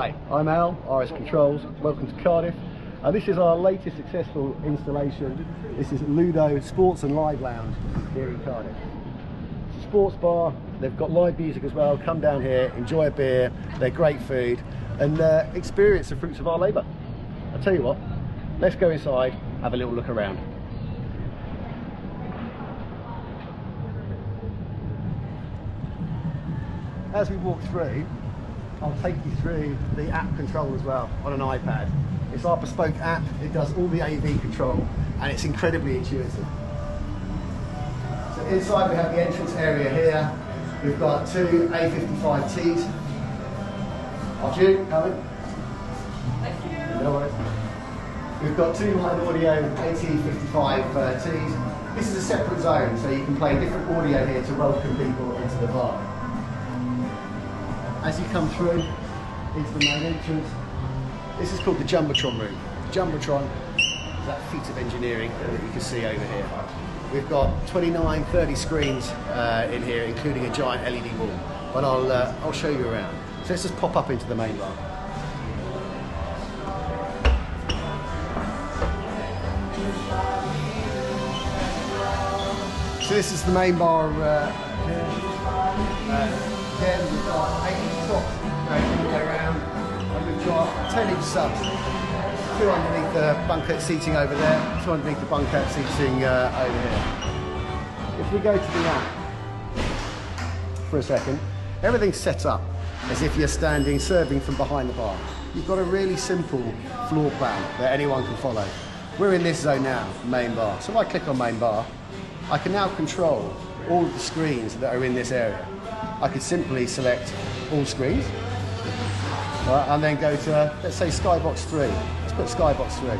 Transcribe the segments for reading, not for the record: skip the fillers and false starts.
Hi, I'm Al, RS Controls. Welcome to Cardiff. This is our latest successful installation. This is Ludo Sports and Live Lounge here in Cardiff. It's a sports bar. They've got live music as well. Come down here, enjoy a beer. They're great food, and experience the fruits of our labour. I'll tell you what. Let's go inside, have a little look around. As we walk through, I'll take you through the app control as well on an iPad. It's our bespoke app. It does all the AV control and it's incredibly intuitive. So inside we have the entrance area here. We've got two A55Ts. After you, Alan. Thank you. No worries. We've got two Light Audio AT55Ts. This is a separate zone, so you can play different audio here to welcome people into the bar. As you come through into the main entrance, this is called the Jumbotron room. Jumbotron is that feat of engineering that you can see over here. We've got 29, 30 screens in here, including a giant LED wall. But I'll show you around. So let's just pop up into the main bar. So this is the main bar again, we've got 8 tops going all the way around, and we've got 10-inch subs. 2 underneath the bunker seating over there, 2 underneath the bunker seating over here. If we go to the app for a second, everything's set up as if you're standing serving from behind the bar. You've got a really simple floor plan that anyone can follow. We're in this zone now, main bar. So if I click on main bar, I can now control all of the screens that are in this area. I could simply select all screens, right, and then go to, let's say, Skybox 3. Let's put Skybox 3.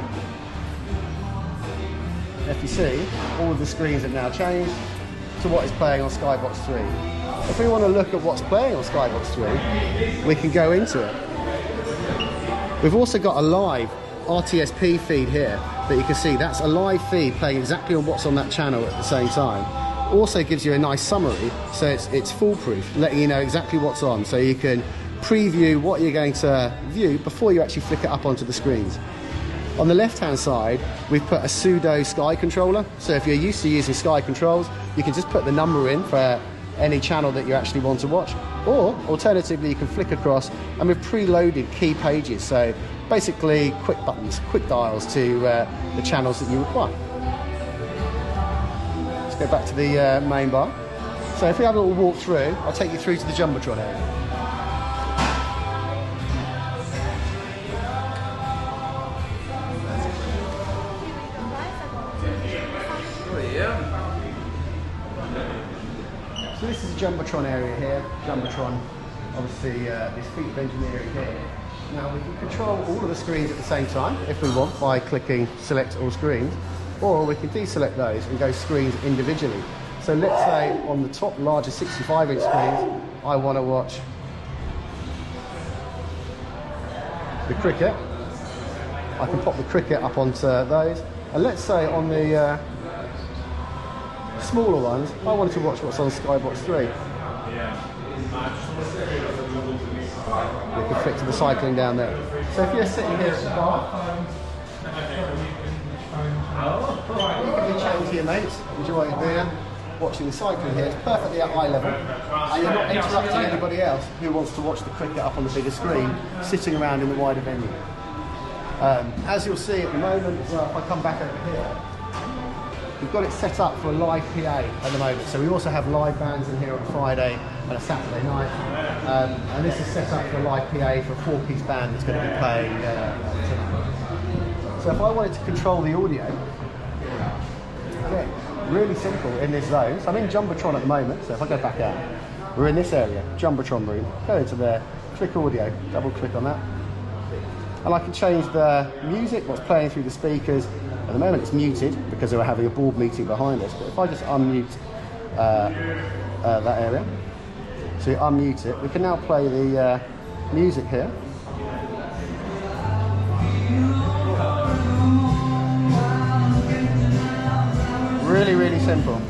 If you see, all of the screens have now changed to what is playing on Skybox 3. If we want to look at what's playing on Skybox 3, we can go into it. We've also got a live RTSP feed here that you can see. That's a live feed playing exactly on what's on that channel at the same time. Also gives you a nice summary, so it's foolproof, letting you know exactly what's on, so you can preview what you're going to view before you actually flick it up onto the screens. On the left hand side, we've put a pseudo Sky controller, so if you're used to using Sky controls, you can just put the number in for any channel that you actually want to watch, or alternatively you can flick across, and we've preloaded key pages, so basically quick buttons, quick dials to the channels that you require. Go back to the main bar. So if we have a little walk through, I'll take you through to the Jumbotron area. So this is the Jumbotron area here. Jumbotron, obviously this feat of engineering here. Now we can control all of the screens at the same time if we want by clicking select all screens. Or we can deselect those and go screens individually. So let's say on the top larger 65-inch screens, I want to watch the cricket. I can pop the cricket up onto those. And let's say on the smaller ones, I wanted to watch what's on Skybox 3. We can flick to the cycling down there. So if you're sitting here at the bar, you can be chatting to your mates, enjoying a beer, watching the cycling here. It's perfectly at eye level, and you're not interrupting anybody else who wants to watch the cricket up on the bigger screen, sitting around in the wider venue. As you'll see at the moment, if I come back over here, we've got it set up for a live PA at the moment. So we also have live bands in here on Friday and a Saturday night, and this is set up for a live PA for a 4-piece band that's going to be playing tonight. So if I wanted to control the audio, again, really simple in this zone. So I'm in Jumbotron at the moment, so if I go back out, we're in this area, Jumbotron room. Go into there, click audio, double click on that. And I can change the music, what's playing through the speakers. At the moment it's muted because we're having a board meeting behind us, but if I just unmute that area, so you unmute it, we can now play the music here. Really, really simple.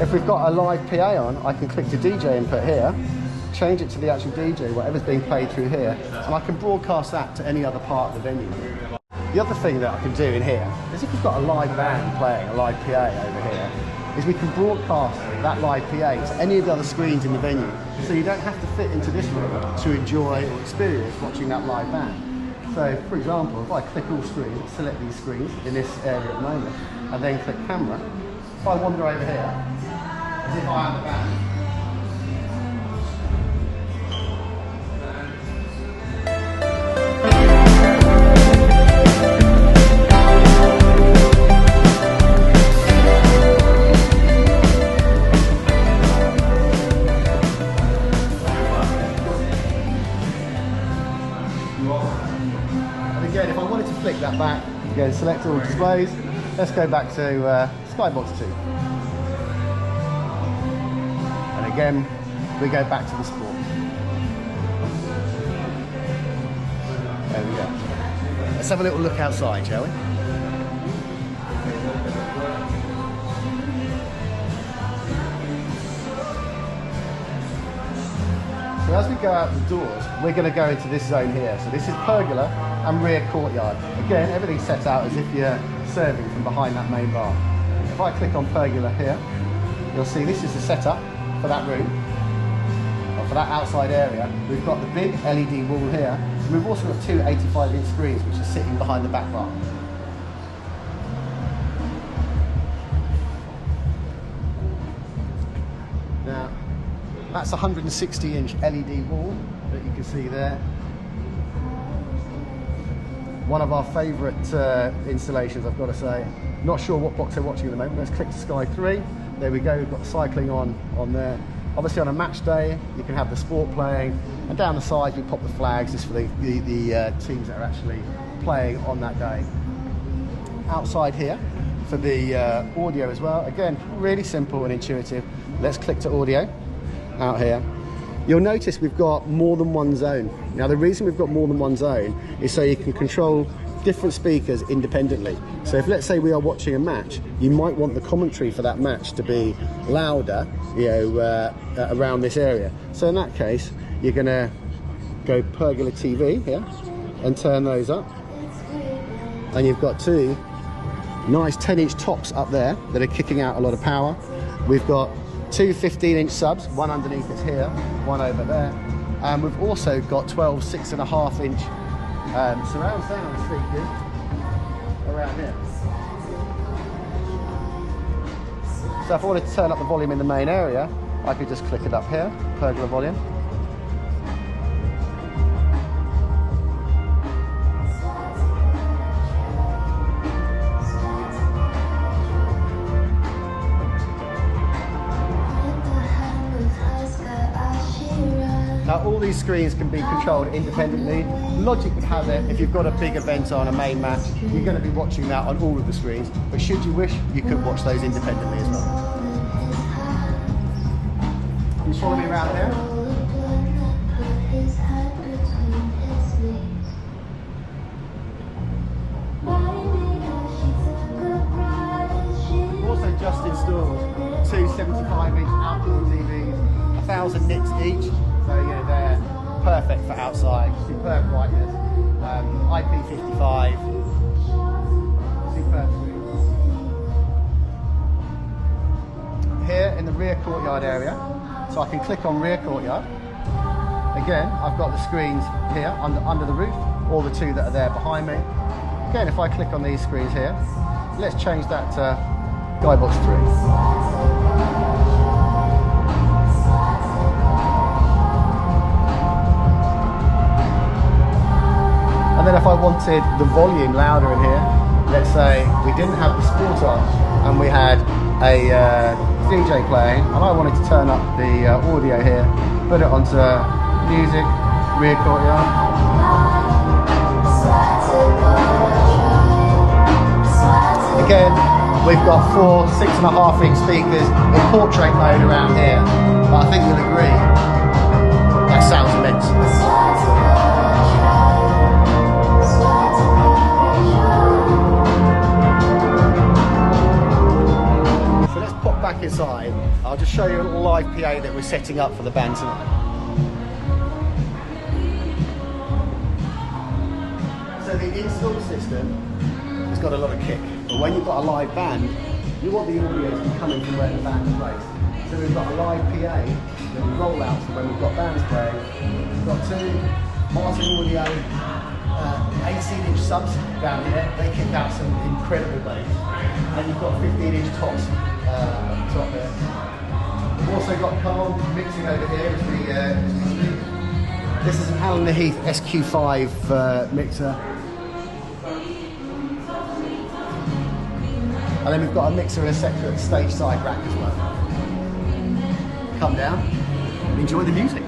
If we've got a live PA on, I can click to DJ input here, change it to the actual DJ, whatever's being played through here, and I can broadcast that to any other part of the venue. The other thing that I can do in here is if we've got a live band playing, a live PA over here, is we can broadcast that live PA to any of the other screens in the venue. So you don't have to fit into this room to enjoy or experience watching that live band. So for example, if I click all screens, select these screens in this area at the moment, and then click camera, if I wander over here, as if I am the band, if I wanted to flick that back, again, select all displays. Let's go back to Skybox 2. And again, we go back to the sport. There we go. Let's have a little look outside, shall we? So as we go out the doors, we're going to go into this zone here. So this is pergola and rear courtyard. Again, everything's set out as if you're serving from behind that main bar. If I click on pergola here, you'll see this is the setup for that room, or for that outside area. We've got the big LED wall here. And we've also got two 85-inch screens which are sitting behind the back bar. Now, that's a 160-inch LED wall that you can see there. One of our favourite installations, I've got to say. Not sure what box they're watching at the moment. Let's click to Sky 3. There we go, we've got cycling on there. Obviously on a match day, you can have the sport playing, and down the sides we pop the flags just for the teams that are actually playing on that day. Outside here, for the audio as well. Again, really simple and intuitive. Let's click to audio out here. You'll notice we've got more than one zone. Now the reason we've got more than one zone is so you can control different speakers independently. So if, let's say, we are watching a match, you might want the commentary for that match to be louder, around this area. So in that case, you're going to go pergola TV here and turn those up, and you've got two nice 10-inch tops up there that are kicking out a lot of power. We've got two 15-inch subs, one underneath us here, one over there, and we've also got 12 6.5-inch surround sound speakers around here. So if I wanted to turn up the volume in the main area, I could just click it up here, pergola volume. Now all these screens can be controlled independently. Logic would have it, if you've got a big event on, a main match, you're going to be watching that on all of the screens, but should you wish, you could watch those independently as well. Can you follow me around here? We've also just installed two 75-inch outdoor TVs, 1,000 nits each. So yeah, they're perfect for outside, superb brightness, IP55, superb screens. Here in the rear courtyard area, so I can click on rear courtyard. Again, I've got the screens here under the roof, all the two that are there behind me. Again, if I click on these screens here, let's change that to Skybox 3. And then if I wanted the volume louder in here, let's say we didn't have the sport on and we had a DJ playing, and I wanted to turn up the audio here, put it onto music, rear courtyard. Again, we've got four 6.5-inch speakers in portrait mode around here, but I think you'll agree, that sounds immense. Inside, I'll just show you a little live PA that we're setting up for the band tonight. So the install system has got a lot of kick, but when you've got a live band, you want the audio to be coming from where the band is placed. So we've got a live PA that we roll out for when we've got bands playing. We've got two Martin Audio 18-inch subs down here. They kick out some incredible bass. And you've got 15-inch tops top there. We've also got Carl mixing over here as we speak. This is an Allen Heath SQ5 mixer. And then we've got a mixer and a separate stage side rack as well. Come down, enjoy the music.